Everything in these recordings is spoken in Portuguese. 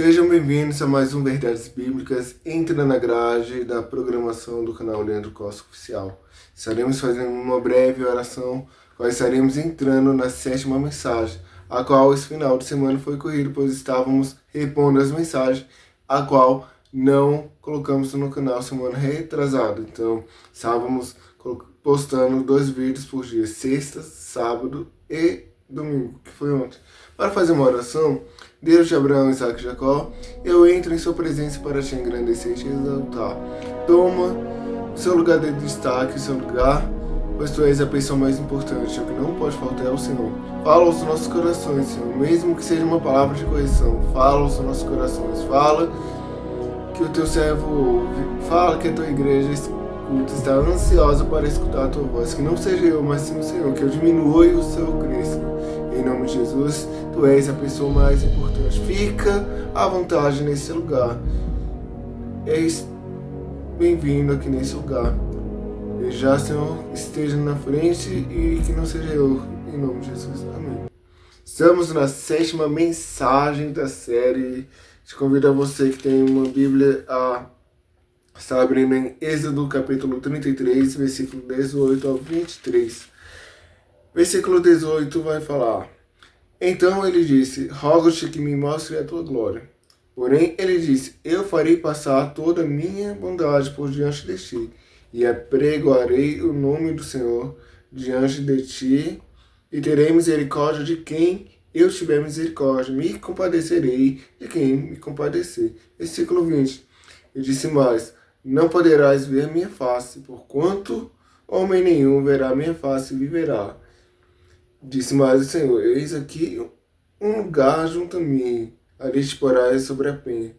Sejam bem-vindos a mais um Verdades Bíblicas. Entra na grade da programação do canal Leandro Costa Oficial. Estaremos fazendo uma breve oração, qual estaremos entrando na 7ª mensagem, a qual esse final de semana foi corrido, pois estávamos repondo as mensagens, a qual não colocamos no canal semana retrasada. Então, estávamos postando 2 vídeos por dia, sexta, sábado e domingo, que foi ontem. Para fazer uma oração, Deus de Abraão, Isaac e Jacó, eu entro em sua presença para te engrandecer e te exaltar. Toma o seu lugar de destaque, o seu lugar, pois tu és a pessoa mais importante, o que não pode faltar é o Senhor. Fala aos nossos corações, Senhor, mesmo que seja uma palavra de correção, fala aos nossos corações, fala que o teu servo ouve, fala que a tua igreja escuta, está ansiosa para escutar a tua voz, que não seja eu, mas sim o Senhor, que eu diminua e o Senhor cresça. Em nome de Jesus, tu és a pessoa mais importante. Fica à vontade nesse lugar. És bem-vindo aqui nesse lugar. E já, Senhor, esteja na frente e que não seja eu. Em nome de Jesus. Amém. Estamos na 7ª mensagem da série. Te convido a você que tem uma Bíblia a estar abrindo em Êxodo capítulo 33, versículo 18 ao 23. Versículo 18 vai falar: Então ele disse, rogo-te que me mostre a tua glória. Porém ele disse, eu farei passar toda a minha bondade por diante de ti, e apregoarei o nome do Senhor diante de ti, e terei misericórdia de quem eu tiver misericórdia, me compadecerei de quem me compadecer. Versículo 20. E disse mais, não poderás ver minha face, porquanto homem nenhum verá minha face e viverá. Disse mais o Senhor, eis aqui um lugar junto a mim, ali te porás sobre a penha.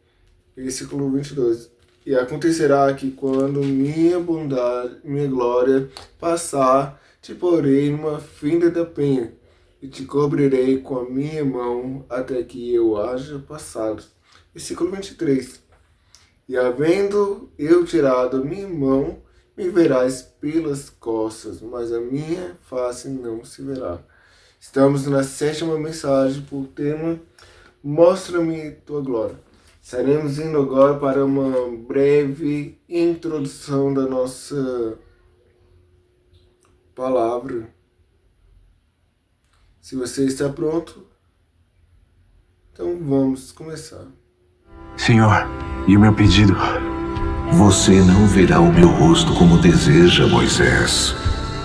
Versículo 22. E acontecerá que quando minha bondade, minha glória passar, te porei numa fenda da penha, e te cobrirei com a minha mão até que eu haja passado. Versículo 23. E havendo eu tirado a minha mão, me verás pelas costas, mas a minha face não se verá. Estamos na 7ª mensagem por tema Mostra-me tua glória. Estaremos indo agora para uma breve introdução da nossa palavra. Se você está pronto, então vamos começar. Senhor, e o meu pedido? Você não verá o meu rosto como deseja, Moisés,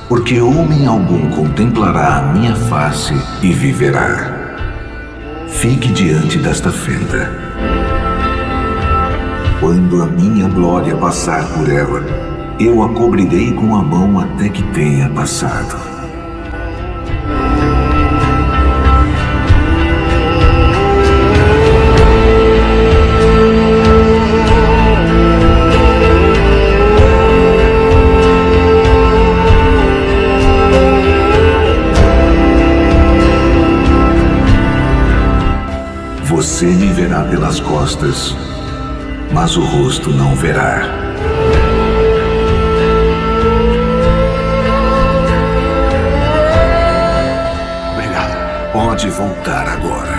porque homem algum contemplará a minha face e viverá. Fique diante desta fenda. Quando a minha glória passar por ela, eu a cobrirei com a mão até que tenha passado. Você me verá pelas costas, mas o rosto não verá. Obrigado. Pode voltar agora.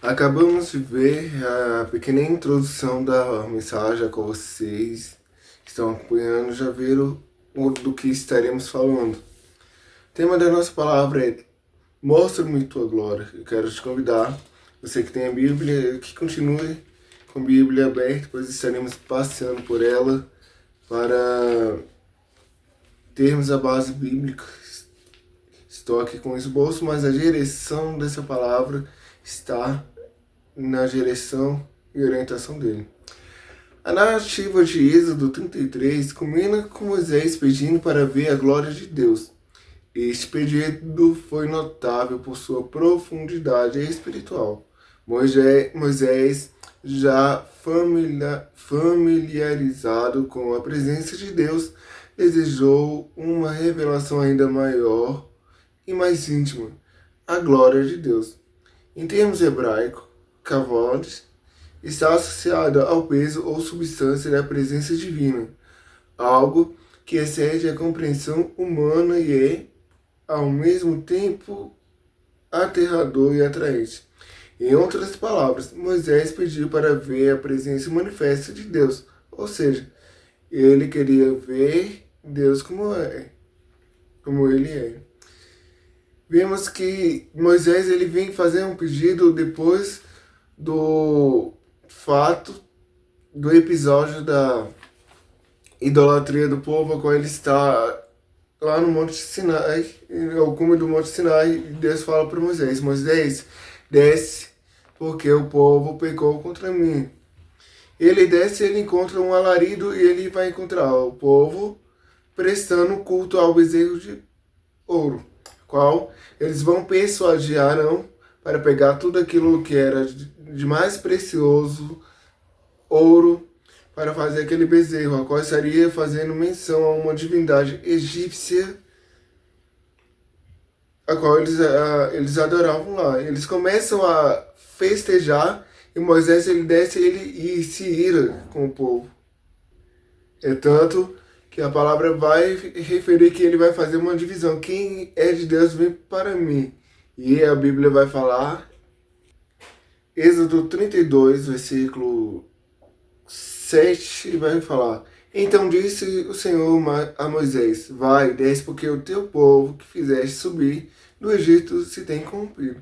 Acabamos de ver a pequena introdução da mensagem com vocês que estão acompanhando, já viram do que estaremos falando. O tema da nossa palavra é Mostra-me tua glória. Eu quero te convidar, você que tem a Bíblia, que continue com a Bíblia aberta, pois estaremos passeando por ela para termos a base bíblica. Estou aqui com o esboço, mas a direção dessa palavra está na direção e orientação dele. A narrativa de Êxodo 33 combina com Moisés pedindo para ver a glória de Deus. Este pedido foi notável por sua profundidade espiritual. Moisés, já familiarizado com a presença de Deus, desejou uma revelação ainda maior e mais íntima, a glória de Deus. Em termos hebraicos, kavod está associada ao peso ou substância da presença divina, algo que excede a compreensão humana e é ao mesmo tempo aterrador e atraente. Em outras palavras, Moisés pediu para ver a presença manifesta de Deus, ou seja, ele queria ver Deus como ele é. Vemos que Moisés ele vem fazer um pedido depois do fato do episódio da idolatria do povo, a qual ele está lá no Monte Sinai, ao cume do Monte Sinai, e Deus fala para Moisés: Moisés, desce, porque o povo pecou contra mim. Ele desce, ele encontra um alarido e ele vai encontrar o povo prestando culto ao bezerro de ouro, qual eles vão persuadir Arão para pegar tudo aquilo que era de mais precioso, ouro, para fazer aquele bezerro, a qual estaria fazendo menção a uma divindade egípcia, a qual eles adoravam lá. Eles começam a festejar e Moisés ele desce e se ira com o povo. É tanto que a palavra vai referir que ele vai fazer uma divisão. Quem é de Deus vem para mim. E a Bíblia vai falar, Êxodo 32, versículo 7, vai falar: Então disse o Senhor a Moisés: Vai, desce, porque o teu povo que fizeste subir do Egito se tem cumprido,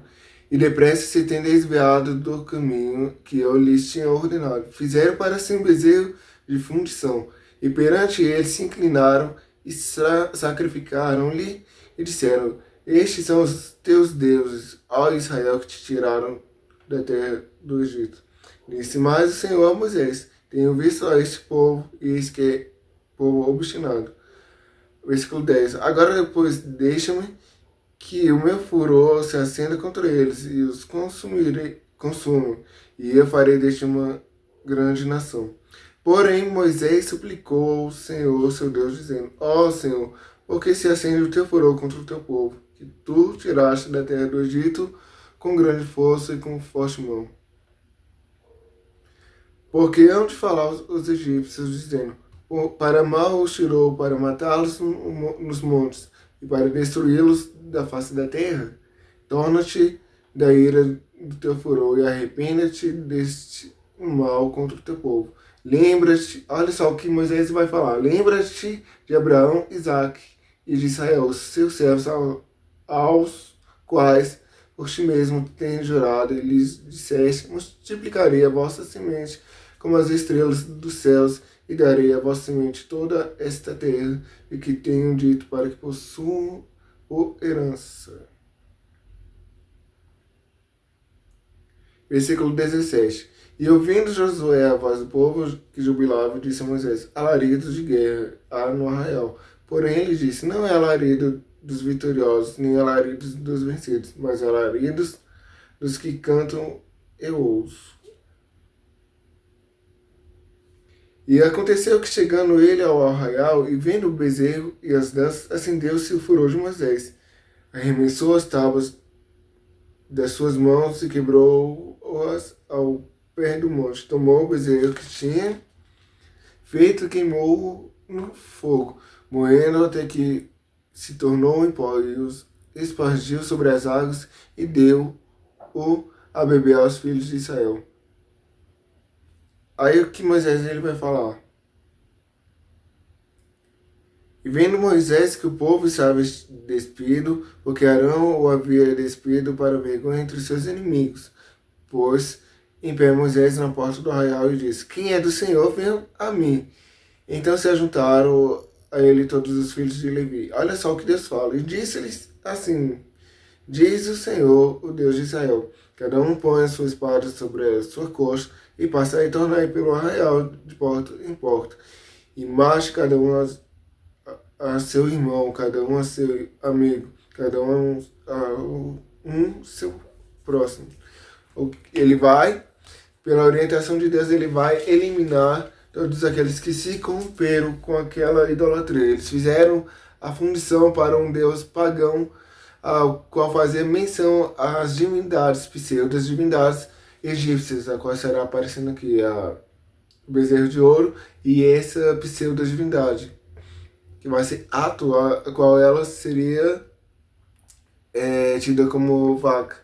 e depressa se tem desviado do caminho que eu lhes tinha ordenado. Fizeram para si um bezerro de fundição, e perante ele se inclinaram e sacrificaram-lhe, e disseram: Estes são os teus deuses, ó Israel, que te tiraram da terra do Egito. Disse mais o Senhor a Moisés: Tenho visto a este povo, e eis que é povo obstinado. Versículo 10. Agora, depois, deixa-me que o meu furor se acenda contra eles, e os consumo, e eu farei deste uma grande nação. Porém, Moisés suplicou ao Senhor, seu Deus, dizendo: Ó Senhor, por que se acende o teu furor contra o teu povo, que tu tiraste da terra do Egito com grande força e com forte mão? Porque hão de falar os egípcios, dizendo: Para mal os tirou, para matá-los nos montes, e para destruí-los da face da terra? Torna-te da ira do teu furor, e arrependa-te deste mal contra o teu povo. Lembra-te, olha só o que Moisés vai falar: Lembra-te de Abraão, Isaque e de Israel, seus servos, aos quais por ti mesmo tens jurado, e lhes disseste: Multiplicarei a vossa semente como as estrelas dos céus, e darei a vossa semente toda esta terra, e que tenho dito, para que possuam por herança. Versículo 17. E ouvindo Josué a voz do povo que jubilava, disse a Moisés: Alaridos de guerra há no arraial. Porém ele disse: Não é alarido dos vitoriosos, nem alaridos dos vencidos, mas alaridos dos que cantam eu ouço. E aconteceu que, chegando ele ao arraial, e vendo o bezerro e as danças, acendeu-se o furor de Moisés. Arremessou as tábuas das suas mãos e quebrou-as ao pé do monte. Tomou o bezerro que tinha feito e queimou no fogo, moendo até que se tornou em pó, e os espargiu sobre as águas, e deu-o a beber aos filhos de Israel. Aí o que Moisés ele vai falar? E vendo Moisés que o povo estava despido, porque Arão o havia despido para vergonha entre seus inimigos, pôs em pé Moisés na porta do arraial e disse: Quem é do Senhor, venha a mim. Então se ajuntaram a ele todos os filhos de Levi. Olha só o que Deus fala. E disse-lhes assim: Diz o Senhor, o Deus de Israel: Cada um põe a sua espada sobre a sua coxa, e passai e tornai pelo arraial de porta em porta, e mate cada um a seu irmão, cada um a seu amigo, cada um a seu próximo. Ele vai, pela orientação de Deus, ele vai eliminar todos aqueles que se corromperam com aquela idolatria. Eles fizeram a fundição para um deus pagão, ao qual fazia menção às divindades, pseudas divindades egípcias, a qual estará aparecendo aqui, o bezerro de ouro e essa pseudo divindade, que vai ser Ato, a qual ela seria é tida como vaca.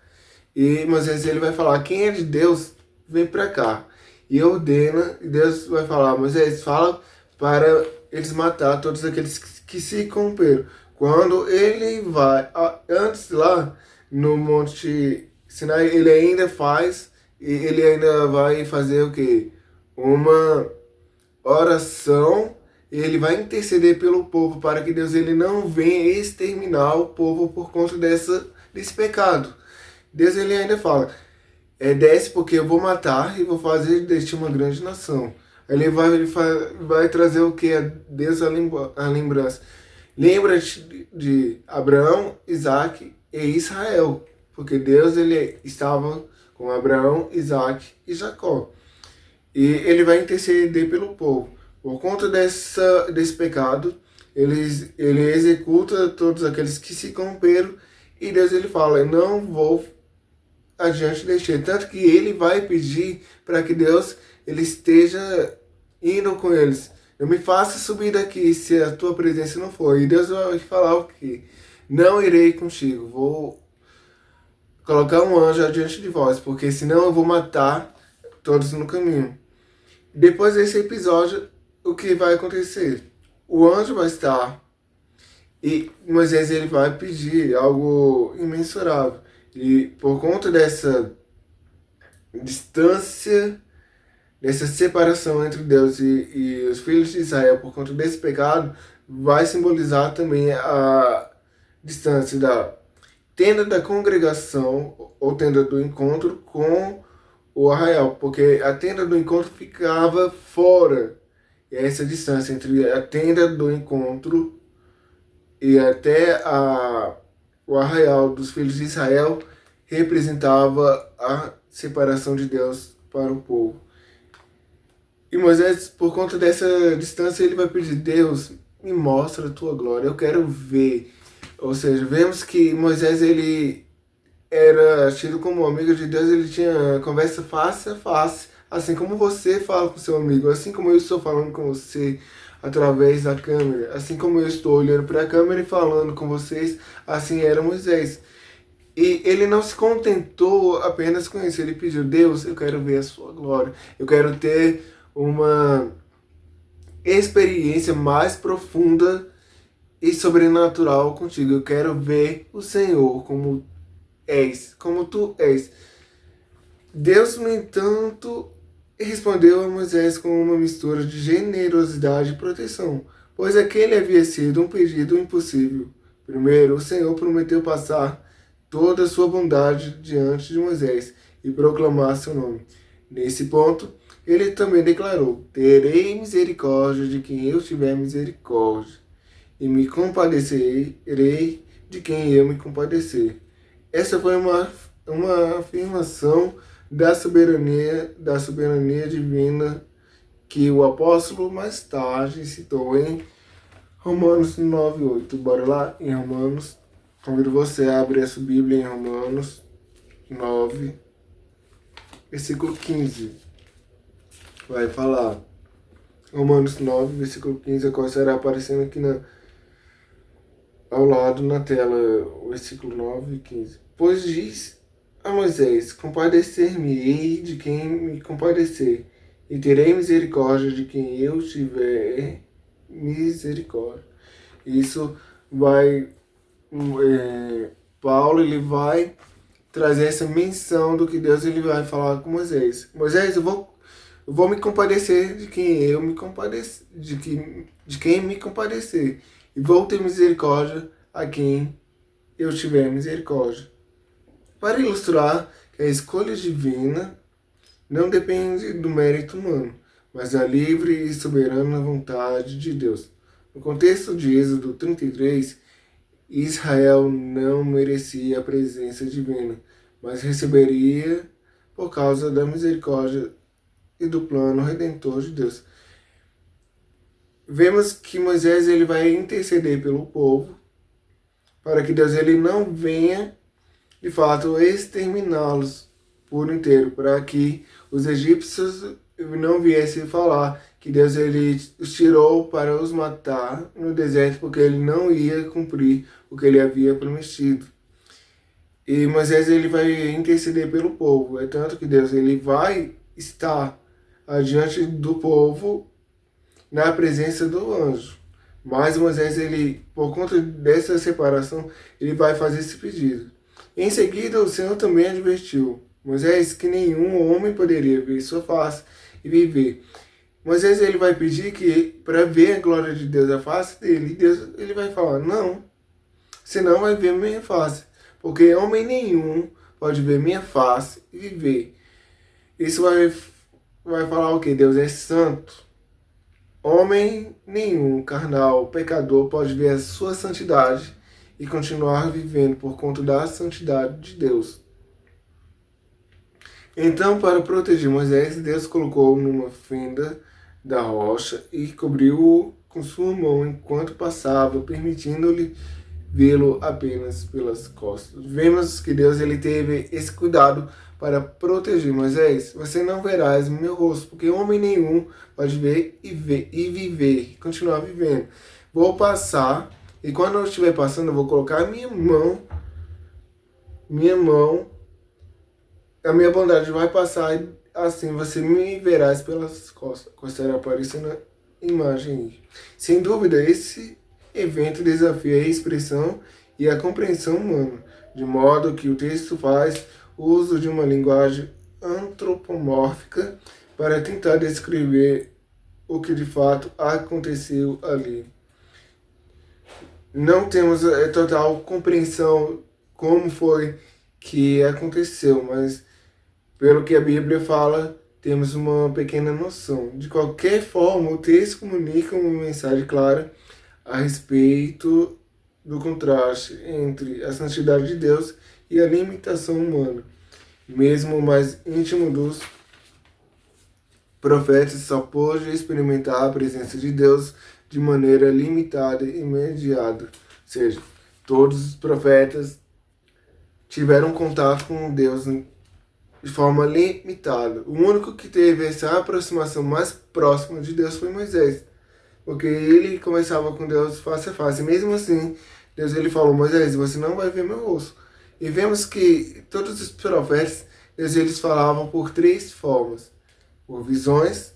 E Moisés ele vai falar, quem é de Deus, vem para cá. E ordena, e Deus vai falar, Moisés, fala para eles matar todos aqueles que se corromperam. Quando ele vai, antes lá no Monte Sinai, ele ainda faz, e ele ainda vai fazer o quê? Uma oração, e ele vai interceder pelo povo para que Deus ele não venha exterminar o povo por conta desse pecado. Deus ele ainda fala, desce porque eu vou matar e vou fazer de ti uma grande nação. Aí ele vai trazer o que? A Deus a lembrança. Lembra-te de Abraão, Isaac e Israel, porque Deus ele estava com Abraão, Isaac e Jacó. E ele vai interceder pelo povo. Por conta desse pecado, ele executa todos aqueles que se corromperam e Deus ele fala, eu não vou adiante deixar. Tanto que ele vai pedir para que Deus ele esteja indo com eles. Não me faça subir daqui se a tua presença não for. E Deus vai falar o quê? Não irei contigo. Vou colocar um anjo adiante de vós, porque senão eu vou matar todos no caminho. Depois desse episódio, o que vai acontecer? O anjo vai estar e Moisés ele vai pedir algo imensurável. E por conta dessa distância, dessa separação entre Deus e os filhos de Israel, por conta desse pecado, vai simbolizar também a distância da tenda da congregação ou tenda do encontro com o arraial, porque a tenda do encontro ficava fora. E essa distância entre a tenda do encontro e até o arraial dos filhos de Israel representava a separação de Deus para o povo. E Moisés, por conta dessa distância, ele vai pedir, Deus, me mostra a tua glória, eu quero ver. Ou seja, vemos que Moisés, ele era tido como amigo de Deus, ele tinha conversa face a face, assim como você fala com seu amigo, assim como eu estou falando com você através da câmera, assim como eu estou olhando para a câmera e falando com vocês, assim era Moisés. E ele não se contentou apenas com isso, ele pediu, Deus, eu quero ver a sua glória, eu quero ter uma experiência mais profunda e sobrenatural contigo. Eu quero ver o Senhor como és, como tu és. Deus, no entanto, respondeu a Moisés com uma mistura de generosidade e proteção, pois aquele havia sido um pedido impossível. Primeiro, o Senhor prometeu passar toda a sua bondade diante de Moisés e proclamar seu nome. Nesse ponto, ele também declarou, terei misericórdia de quem eu tiver misericórdia, e me compadecerei de quem eu me compadecer. Essa foi uma afirmação da soberania divina que o apóstolo mais tarde citou em Romanos 9:8. Bora lá em Romanos. Convido você a abrir a sua Bíblia em Romanos 9, versículo 15. Vai falar Romanos 9, versículo 15, a qual estará aparecendo aqui ao lado na tela, o versículo 9 e 15. Pois diz a Moisés, compadecer-me-ei de quem me compadecer, e terei misericórdia de quem eu tiver misericórdia. Isso vai, Paulo ele vai trazer essa menção do que Deus ele vai falar com Moisés. Moisés, eu vou me compadecer de quem eu me compadecer, de quem me compadecer, e vou ter misericórdia a quem eu tiver misericórdia. Para ilustrar que a escolha divina não depende do mérito humano, mas da livre e soberana vontade de Deus. No contexto de Êxodo 33, Israel não merecia a presença divina, mas receberia por causa da misericórdia e do plano redentor de Deus. Vemos que Moisés ele vai interceder pelo povo para que Deus ele não venha de fato exterminá-los por inteiro, para que os egípcios não viessem falar que Deus ele os tirou para os matar no deserto porque ele não ia cumprir o que ele havia prometido. E Moisés ele vai interceder pelo povo. É tanto que Deus ele vai estar adiante do povo na presença do anjo. Mas Moisés, ele, por conta dessa separação, ele vai fazer esse pedido. Em seguida, o Senhor também advertiu Moisés que nenhum homem poderia ver sua face e viver. Moisés ele vai pedir que, para ver a glória de Deus, a face dele, Deus ele vai falar, não, você não vai ver minha face, porque homem nenhum pode ver minha face e viver. Isso vai falar o que? Deus é santo. Homem nenhum, carnal, pecador, pode ver a sua santidade e continuar vivendo por conta da santidade de Deus. Então, para proteger Moisés, Deus colocou numa fenda da rocha e cobriu-o com sua mão enquanto passava, permitindo-lhe vê-lo apenas pelas costas. Vemos que Deus ele teve esse cuidado para proteger Moisés. Você não verás o meu rosto, porque homem nenhum pode ver e viver, continuar vivendo. Vou passar, e quando eu estiver passando, eu vou colocar a minha mão, a minha bondade vai passar, e assim você me verás pelas costas. Estará aparecendo na imagem aí. Sem dúvida, esse evento desafia a expressão e a compreensão humana, de modo que o texto faz uso de uma linguagem antropomórfica para tentar descrever o que de fato aconteceu ali. Não temos total compreensão como foi que aconteceu, mas pelo que a Bíblia fala, temos uma pequena noção. De qualquer forma, o texto comunica uma mensagem clara a respeito do contraste entre a santidade de Deus e a limitação humana. Mesmo o mais íntimo dos profetas só pôde experimentar a presença de Deus de maneira limitada e imediata. Ou seja, todos os profetas tiveram contato com Deus de forma limitada. O único que teve essa aproximação mais próxima de Deus foi Moisés, porque ele conversava com Deus face a face. Mesmo assim, Deus ele falou, Moisés, você não vai ver meu rosto. E vemos que todos os profetas, Deus eles falavam por três formas. Por visões,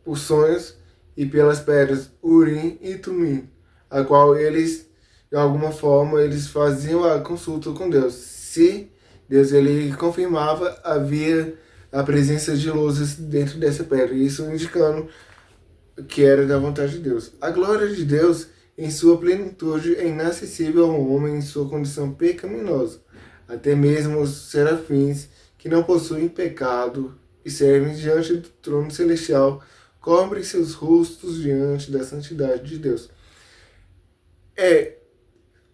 por sonhos e pelas pedras Urim e Tumim, a qual eles, de alguma forma, eles faziam a consulta com Deus. Se Deus ele confirmava, havia a presença de luzes dentro dessa pedra, isso indicando que era da vontade de Deus. A glória de Deus, em sua plenitude, é inacessível ao homem em sua condição pecaminosa. Até mesmo os serafins, que não possuem pecado e servem diante do trono celestial, cobrem seus rostos diante da santidade de Deus.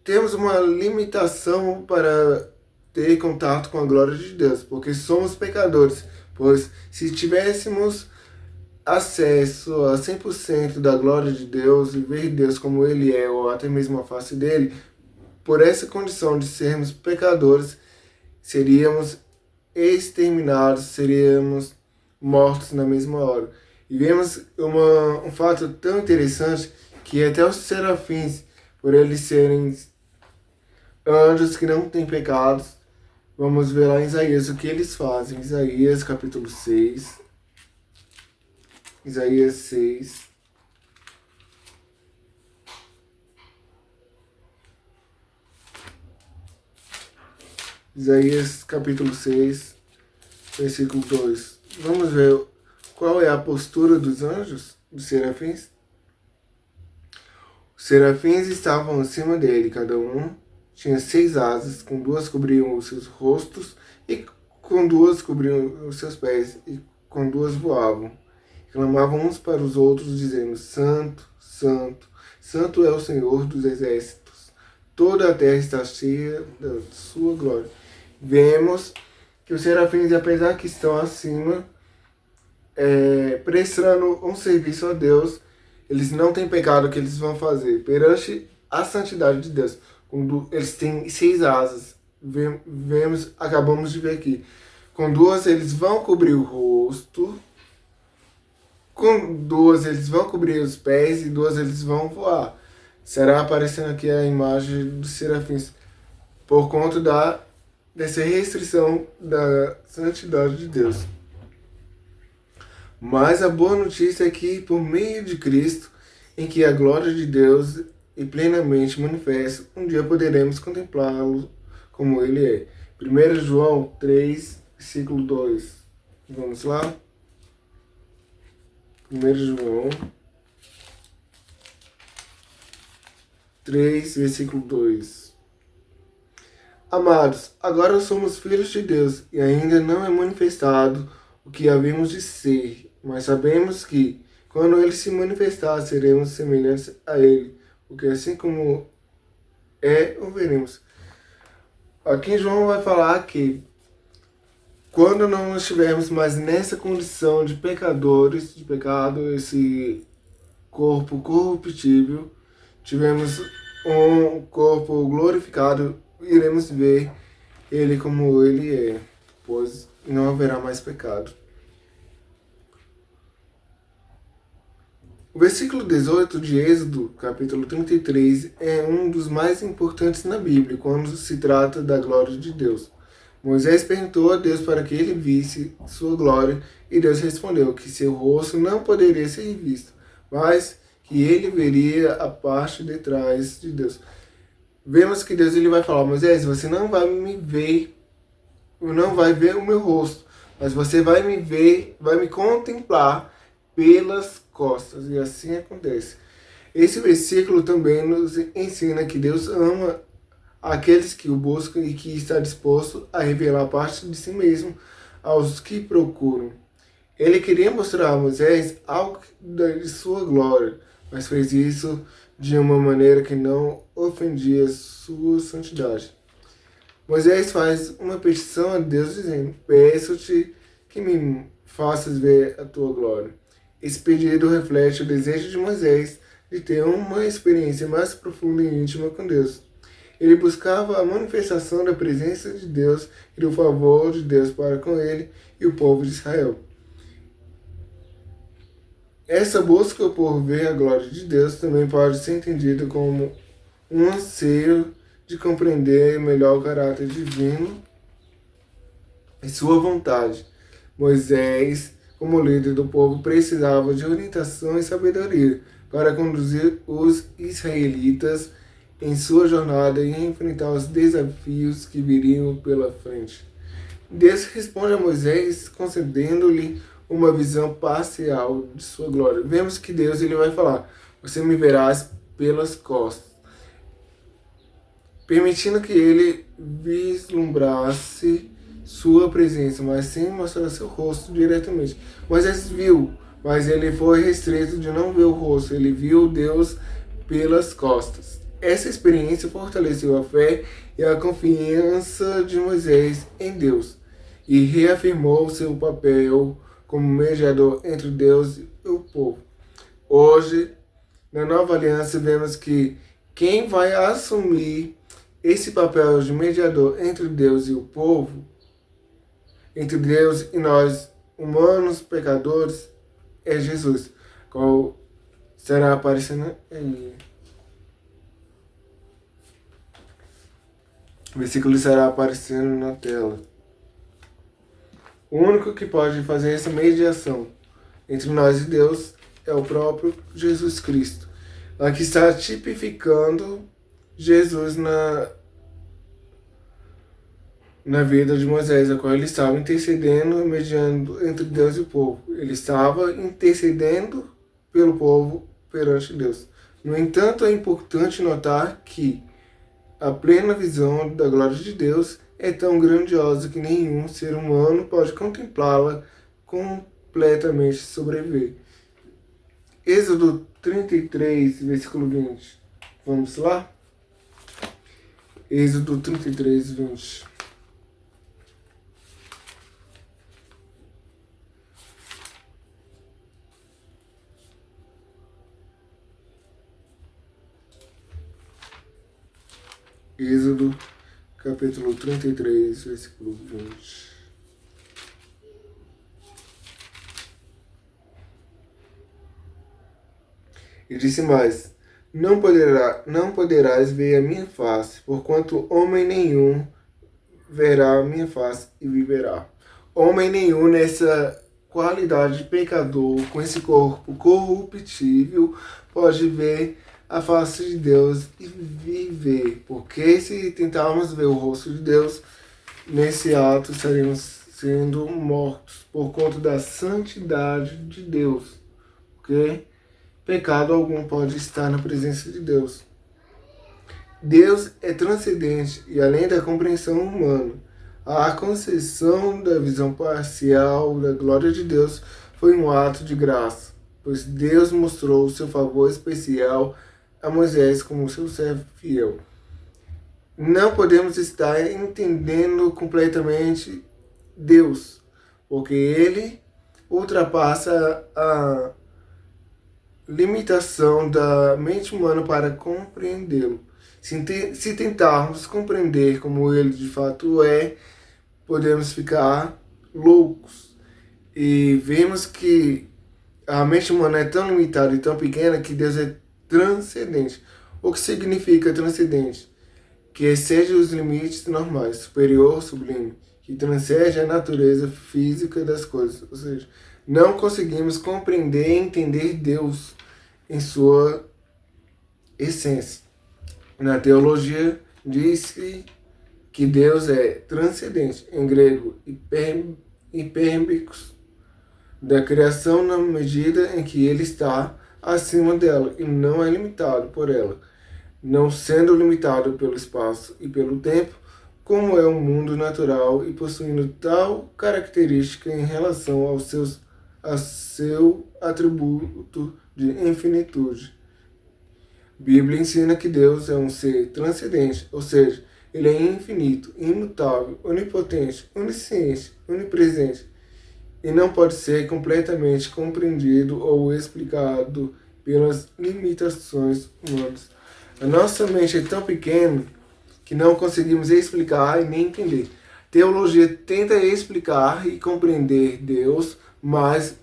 Temos uma limitação para ter contato com a glória de Deus, porque somos pecadores, pois se tivéssemos acesso a 100% da glória de Deus e ver Deus como Ele é, ou até mesmo a face dele, por essa condição de sermos pecadores, seríamos exterminados, seríamos mortos na mesma hora. E vemos um fato tão interessante que até os serafins, por eles serem anjos que não têm pecados, vamos ver lá em Isaías o que eles fazem. Isaías capítulo 6. Isaías 6. Isaías capítulo 6, versículo 2. Vamos ver qual é a postura dos anjos, dos serafins. Os serafins estavam acima dele, cada um tinha 6 asas, com 2 cobriam os seus rostos, e com 2 cobriam os seus pés, e com 2 voavam. Clamavam uns para os outros, dizendo, Santo, Santo, Santo é o Senhor dos exércitos. Toda a terra está cheia da sua glória. Vemos que os serafins, apesar que estão acima, prestando um serviço a Deus, eles não têm pecado que eles vão fazer perante a santidade de Deus. Eles têm 6 asas. Acabamos de ver aqui. Com 2 eles vão cobrir o rosto. Com 2 eles vão cobrir os pés e 2 eles vão voar. Será aparecendo aqui a imagem dos serafins por conta da dessa restrição da santidade de Deus. Mas a boa notícia é que, por meio de Cristo, em que a glória de Deus é plenamente manifesta, um dia poderemos contemplá-lo como ele é. 1 João 3, versículo 2. Vamos lá? 1 João 3, versículo 2. Amados, agora somos filhos de Deus e ainda não é manifestado o que havemos de ser, mas sabemos que, quando ele se manifestar, seremos semelhantes a ele, porque assim como é, o veremos. Aqui João vai falar que, quando não estivermos mais nessa condição de pecadores, de pecado, esse corpo corruptível, tivemos um corpo glorificado, iremos ver ele como ele é, pois não haverá mais pecado. O versículo 18 de Êxodo, capítulo 33, é um dos mais importantes na Bíblia, quando se trata da glória de Deus. Moisés perguntou a Deus para que ele visse sua glória, e Deus respondeu que seu rosto não poderia ser visto, mas que ele veria a parte de trás de Deus. Vemos que Deus ele vai falar: Moisés, você não vai me ver, não vai ver o meu rosto, mas você vai me ver, vai me contemplar pelas costas. E assim acontece. Esse versículo também nos ensina que Deus ama aqueles que o buscam e que está disposto a revelar parte de si mesmo aos que procuram. Ele queria mostrar a Moisés algo de sua glória, mas fez isso de uma maneira que não ofendia sua santidade. Moisés faz uma petição a Deus dizendo: peço-te que me faças ver a tua glória. Esse pedido reflete o desejo de Moisés de ter uma experiência mais profunda e íntima com Deus. Ele buscava a manifestação da presença de Deus e do favor de Deus para com ele e o povo de Israel. Essa busca por ver a glória de Deus também pode ser entendida como um anseio de compreender melhor o caráter divino e sua vontade. Moisés, como líder do povo, precisava de orientação e sabedoria para conduzir os israelitas em sua jornada e enfrentar os desafios que viriam pela frente. Deus responde a Moisés concedendo-lhe uma visão parcial de sua glória. Vemos que Deus ele vai falar: você me verás pelas costas, permitindo que ele vislumbrasse sua presença, mas sem mostrar seu rosto diretamente. Moisés viu, mas ele foi restrito de não ver o rosto, ele viu Deus pelas costas. Essa experiência fortaleceu a fé e a confiança de Moisés em Deus e reafirmou seu papel como mediador entre Deus e o povo. Hoje, na nova aliança, vemos que quem vai assumir esse papel de mediador entre Deus e o povo, entre Deus e nós, humanos, pecadores, é Jesus, qual será aparecendo aí. O versículo estará aparecendo na tela. O único que pode fazer essa mediação entre nós e Deus é o próprio Jesus Cristo. Aqui está tipificando Jesus na vida de Moisés, a qual ele estava intercedendo, mediando entre Deus e o povo. Ele estava intercedendo pelo povo perante Deus. No entanto, é importante notar que a plena visão da glória de Deus é tão grandiosa que nenhum ser humano pode contemplá-la completamente e sobreviver. Êxodo 33, versículo 20. Vamos lá? Êxodo 33, 20. Êxodo, capítulo 33, versículo 20. E disse mais: não poderás ver a minha face, porquanto homem nenhum verá a minha face e viverá. Homem nenhum nessa qualidade de pecador, com esse corpo corruptível, pode ver a face de Deus e viver. Porque se tentarmos ver o rosto de Deus, nesse ato estaremos sendo mortos por conta da santidade de Deus. Ok? Pecado algum pode estar na presença de Deus. Deus é transcendente e além da compreensão humana. A concessão da visão parcial da glória de Deus foi um ato de graça, pois Deus mostrou o seu favor especial a Moisés como seu servo fiel. Não podemos estar entendendo completamente Deus, porque Ele ultrapassa a limitação da mente humana para compreendê-lo. Se tentarmos compreender como Ele de fato é, podemos ficar loucos. E vemos que a mente humana é tão limitada e tão pequena que Deus é transcendente. O que significa transcendente? Que excede os limites normais, superior, sublime, que transcende a natureza física das coisas. Ou seja, não conseguimos compreender e entender Deus em sua essência. Na teologia diz-se que Deus é transcendente, em grego, hiperbicos, da criação na medida em que Ele está acima dela e não é limitado por ela, não sendo limitado pelo espaço e pelo tempo, como é o mundo natural e possuindo tal característica em relação ao seu atributo de infinitude. Bíblia ensina que Deus é um ser transcendente, ou seja, Ele é infinito, imutável, onipotente, onisciente, onipresente, e não pode ser completamente compreendido ou explicado pelas limitações humanas. A nossa mente é tão pequena que não conseguimos explicar e nem entender. Teologia tenta explicar e compreender Deus, mas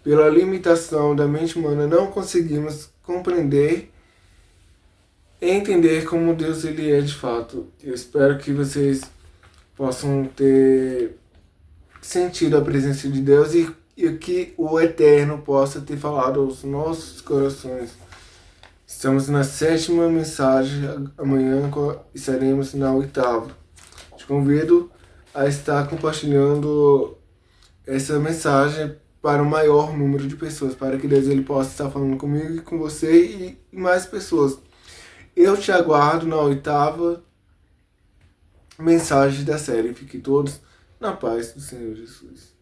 pela limitação da mente humana não conseguimos compreender e entender como Deus ele é de fato. Eu espero que vocês possam ter sentido a presença de Deus e que o Eterno possa ter falado aos nossos corações. Estamos na 7ª mensagem, amanhã estaremos na 8ª. Te convido a estar compartilhando essa mensagem para o maior número de pessoas, para que Deus ele possa estar falando comigo e com você e mais pessoas. Eu te aguardo na 8ª mensagem da série. Fiquem todos na paz do Senhor Jesus.